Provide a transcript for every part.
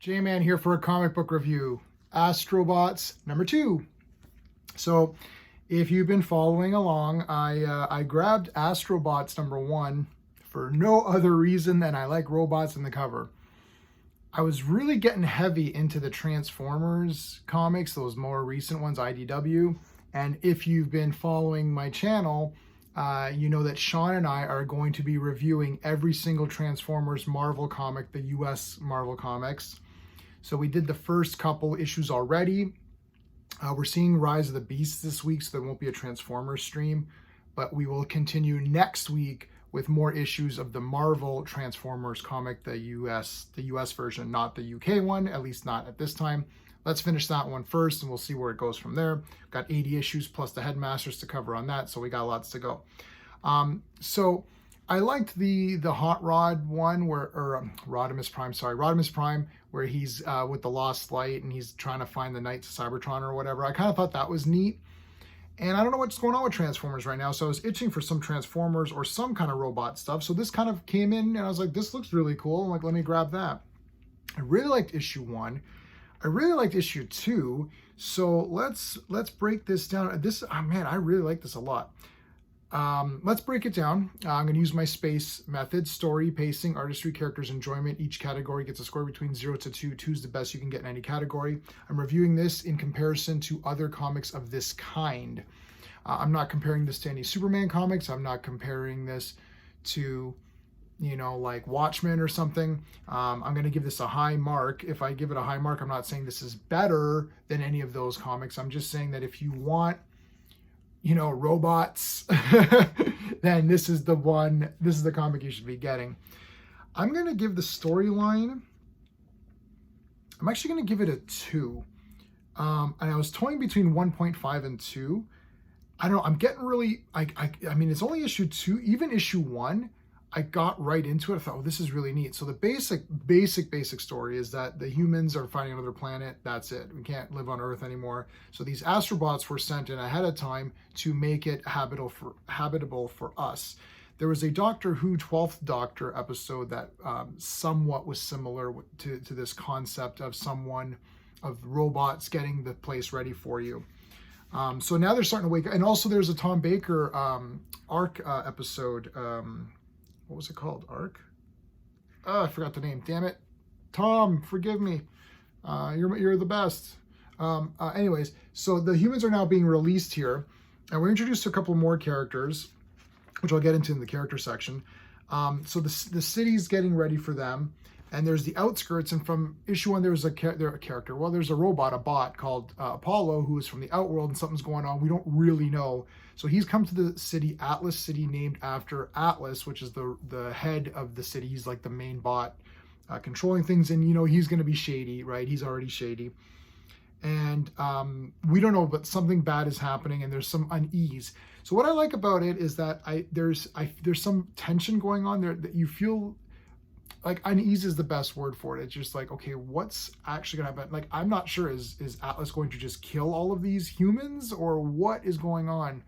J-Man here for a comic book review. Astrobots number 2. So if you've been following along, I grabbed Astrobots number 1 for no other reason than I like robots in the cover. I was really getting heavy into the Transformers comics, those more recent ones, IDW. And if you've been following my channel, you know that Sean and I are going to be reviewing every single Transformers Marvel comic, the US Marvel comics. So we did the first couple issues already. We're seeing Rise of the Beasts this week, so there won't be a Transformers stream, but we will continue next week with more issues of the Marvel Transformers comic, the US version, not the UK one, at least not at this time. Let's finish that one first and we'll see where it goes from there. Got 80 issues plus the Headmasters to cover on that, so we got lots to go. So I liked the Hot Rod one, Rodimus Prime, where he's with the Lost Light and he's trying to find the Knights of Cybertron or whatever. I kind of thought that was neat. And I don't know what's going on with Transformers right now, so I was itching for some Transformers or some kind of robot stuff. So this kind of came in and I was like, this looks really cool. I'm like, let me grab that. I really liked issue 1. I really liked issue 2. So let's break this down. Man, I really like this a lot. Let's break it down. I'm going to use my space method: story, pacing, artistry, characters, enjoyment. Each category gets a score between 0 to 2. 2 is the best you can get in any category. I'm reviewing this in comparison to other comics of this kind. I'm not comparing this to any Superman comics. I'm not comparing this to, like Watchmen or something. I'm going to give this a high mark. If I give it a high mark, I'm not saying this is better than any of those comics. I'm just saying that if you want robots, then this is the one, this is the comic you should be getting. I'm going to give the storyline, I'm actually going to give it a 2. And I was toying between 1.5 and 2. I don't know, I'm getting really, I mean, it's only issue 2, even issue 1, I got right into it. I thought, oh, this is really neat. So the basic story is that the humans are finding another planet. That's it. We can't live on Earth anymore. So these Astrobots were sent in ahead of time to make it habitable for us. There was a Doctor Who 12th Doctor episode that somewhat was similar to this concept of robots getting the place ready for you. So now they're starting to wake up. And also there's a Tom Baker Ark episode. What was it called? Ark? Oh, I forgot the name. Damn it. Tom, forgive me. You're the best. Anyways, so the humans are now being released here, and we're introduced to a couple more characters, which I'll get into in the character section. So the city's getting ready for them, and there's the outskirts, and from issue 1, there's a character. Well, there's a bot called Apollo, who is from the outworld, and something's going on. We don't really know. So he's come to the city, Atlas City, named after Atlas, which is the head of the city. He's like the main bot controlling things, and he's going to be shady, right? He's already shady. And we don't know, but something bad is happening, and there's some unease. So what I like about it is that there's some tension going on there that you feel like unease is the best word for it. It's just like, okay, what's actually gonna happen? Like, I'm not sure, is Atlas going to just kill all of these humans, or what is going on?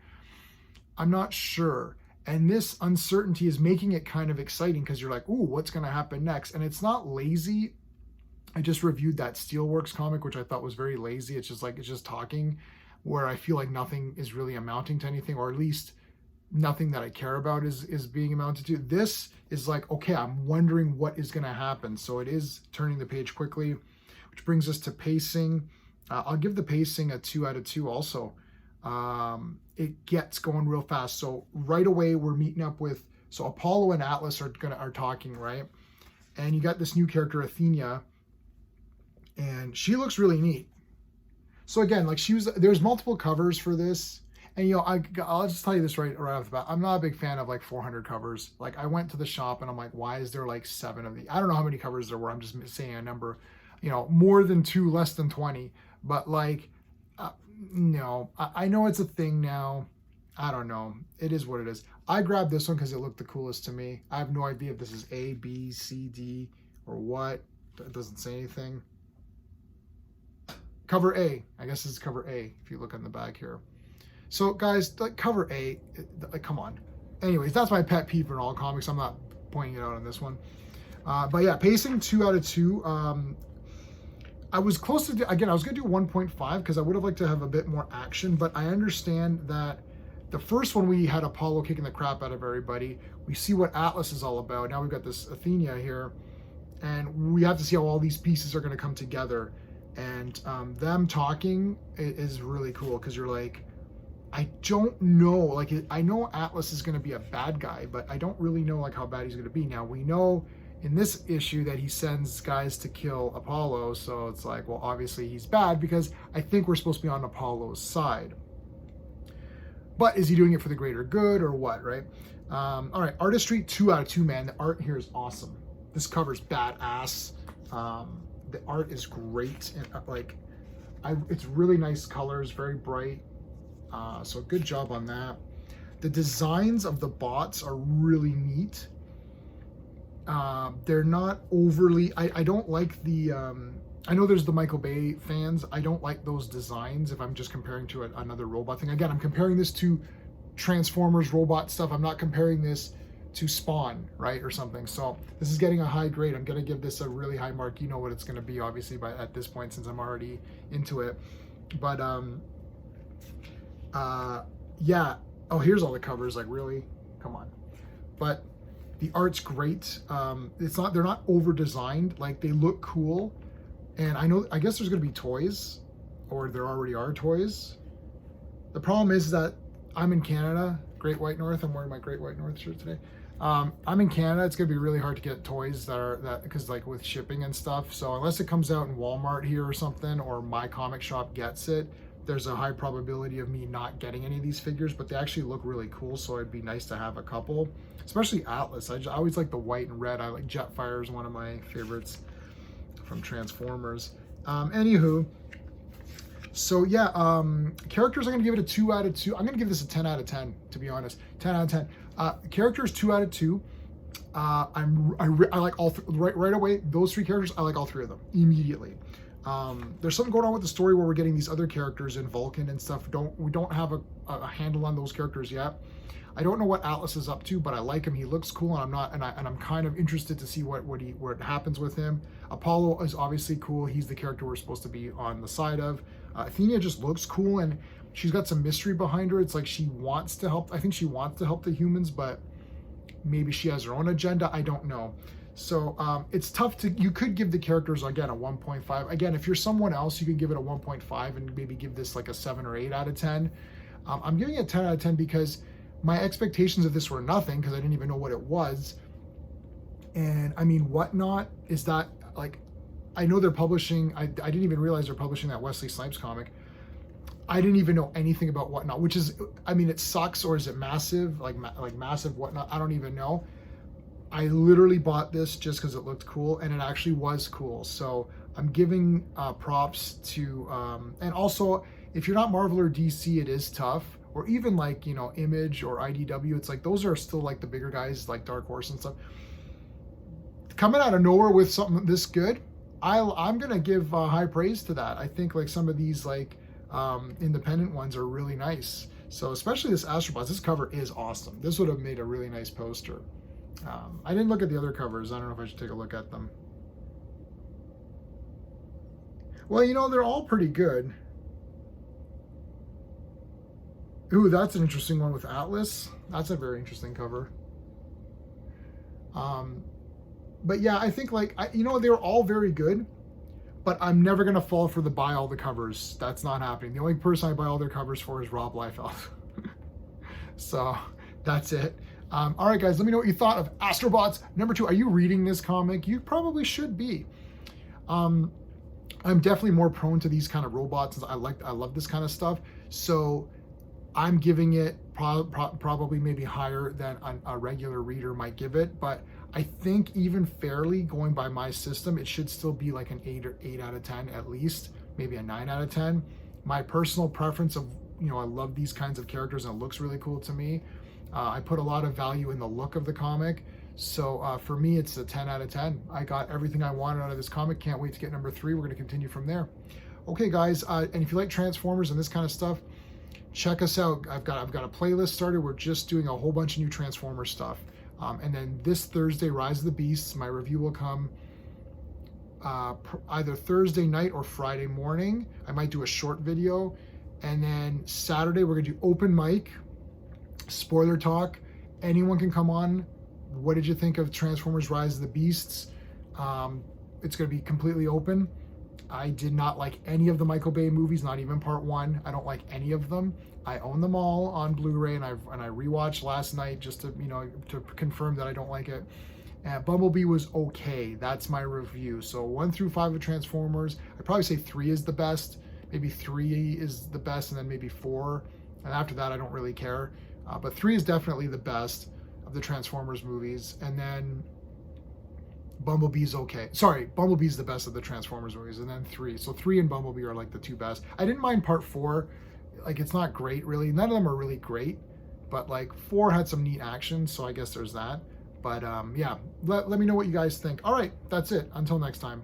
I'm not sure. And this uncertainty is making it kind of exciting, because you're like, ooh, what's gonna happen next? And it's not lazy. I just reviewed that Steelworks comic, which I thought was very lazy. It's just talking, where I feel like nothing is really amounting to anything, or at least nothing that I care about is being amounted to. This is like, okay, I'm wondering what is going to happen. So it is turning the page quickly, which brings us to pacing. I'll give the pacing a 2 out of 2 also. It gets going real fast. So right away we're meeting up with, so Apollo and Atlas are talking, right? And you got this new character, Athena, and she looks really neat. So again, like there's multiple covers for this. And I'll just tell you this right off the bat. I'm not a big fan of like 400 covers. Like, I went to the shop and I'm like, why is there like 7 of these? I don't know how many covers there were. I'm just saying a number, more than 2, less than 20. But like, no, I know it's a thing now. I don't know. It is what it is. I grabbed this one because it looked the coolest to me. I have no idea if this is A, B, C, D, or what. It doesn't say anything. Cover A. I guess this is cover A if you look on the back here. So guys, like cover A, like, come on. Anyways, that's my pet peeve in all comics. I'm not pointing it out on this one. But yeah, pacing 2 out of 2. I was close to, again, I was going to do 1.5 because I would have liked to have a bit more action, but I understand that the first one we had Apollo kicking the crap out of everybody. We see what Atlas is all about. Now we've got this Athena here, and we have to see how all these pieces are going to come together. And them talking is really cool because you're like, I don't know, like, I know Atlas is going to be a bad guy, but I don't really know like how bad he's going to be. Now we know in this issue that he sends guys to kill Apollo, so it's like, well, obviously he's bad because I think we're supposed to be on Apollo's side. But is he doing it for the greater good or what, right? All right, artistry, 2 out of 2, man. The art here is awesome. This cover's badass. The art is great, and it's really nice colors, very bright. So good job on that. The designs of the bots are really neat. They're not overly, I don't like the, I know there's the Michael Bay fans. I don't like those designs if I'm just comparing to another robot thing. Again, I'm comparing this to Transformers robot stuff. I'm not comparing this to Spawn, right, or something. So this is getting a high grade. I'm going to give this a really high mark. You know what it's going to be, obviously, at this point, since I'm already into it. But, yeah. Oh, here's all the covers. Like, really? Come on. But the art's great. They're not over designed. Like, they look cool. And I guess there's going to be toys, or there already are toys. The problem is that I'm in Canada, Great White North. I'm wearing my Great White North shirt today. I'm in Canada. It's going to be really hard to get toys because like with shipping and stuff. So unless it comes out in Walmart here or something, or my comic shop gets it, there's a high probability of me not getting any of these figures, but they actually look really cool. So it'd be nice to have a couple, especially Atlas. I always like the white and red. I like Jetfire is one of my favorites from Transformers. Anywho, so yeah, characters, I'm gonna give it a 2 out of 2. I'm gonna give this a 10 out of 10, to be honest. 10 out of 10. Characters, 2 out of 2. I like all right away. Those 3 characters, I like all 3 of them immediately. There's something going on with the story where we're getting these other characters in Vulcan and stuff. We don't have a handle on those characters yet. I don't know what Atlas is up to, but I like him. He looks cool, and I'm kind of interested to see what happens with him. Apollo is obviously cool. He's the character we're supposed to be on the side of. Athena just looks cool, and she's got some mystery behind her. It's like she wants to help. I think she wants to help the humans, but maybe she has her own agenda. I don't know. So it's tough to, you could give the characters, again, a 1.5. Again, if you're someone else, you could give it a 1.5 and maybe give this like a 7 or 8 out of 10. I'm giving it a 10 out of 10 because my expectations of this were nothing, because I didn't even know what it was. And I mean, Whatnot, is that, like, I know they're publishing, I didn't even realize they're publishing that Wesley Snipes comic. I didn't even know anything about Whatnot, which is, I mean, it sucks, or is it massive, like massive Whatnot? I don't even know. I literally bought this just because it looked cool, and it actually was cool. So I'm giving props to, and also, if you're not Marvel or DC, it is tough. Or even like, you know, Image or IDW, it's like those are still like the bigger guys like Dark Horse and stuff. Coming out of nowhere with something this good, I'm gonna give high praise to that. I think like some of these like independent ones are really nice. So especially this Astrobots, this cover is awesome. This would have made a really nice poster. I didn't look at the other covers. I don't know if I should take a look at them. Well, you know, they're all pretty good. Ooh, that's an interesting one with Atlas. That's a very interesting cover. But yeah, I think like, you know, they were all very good, but I'm never going to fall for the buy all the covers. That's not happening. The only person I buy all their covers for is Rob Liefeld. So that's it. All right, guys, let me know what you thought of Astrobots number 2. Are you reading this comic? You probably should be. I'm definitely more prone to these kind of robots. I love this kind of stuff. So I'm giving it probably maybe higher than a regular reader might give it, but I think even fairly, going by my system, it should still be like an 8 out of 10 at least, maybe a 9 out of 10. My personal preference of, you know, I love these kinds of characters and it looks really cool to me. I put a lot of value in the look of the comic. So for me, it's a 10 out of 10. I got everything I wanted out of this comic. Can't wait to get number 3. We're going to continue from there. Okay, guys, and if you like Transformers and this kind of stuff, check us out. I've got a playlist started. We're just doing a whole bunch of new Transformers stuff. And then this Thursday, Rise of the Beasts, my review will come either Thursday night or Friday morning. I might do a short video. And then Saturday, we're going to do open mic, spoiler talk. Anyone can come on. What did you think of Transformers Rise of the Beasts? It's going to be completely open. I did not like any of the Michael Bay movies, not even part one. I don't like any of them. I own them all on Blu-ray, and I rewatched last night just to to confirm that I don't like it. Bumblebee was okay. That's my review. So 1 through 5 of Transformers. I'd probably say 3 is the best. Maybe 3 is the best, and then maybe 4. And after that, I don't really care. But 3 is definitely the best of the Transformers movies. And then Bumblebee's okay. Sorry, Bumblebee's the best of the Transformers movies, and then 3. So 3 and Bumblebee are like the 2 best. I didn't mind part 4. Like, it's not great, really. None of them are really great. But, like, 4 had some neat action, so I guess there's that. But, yeah, let me know what you guys think. All right, that's it. Until next time.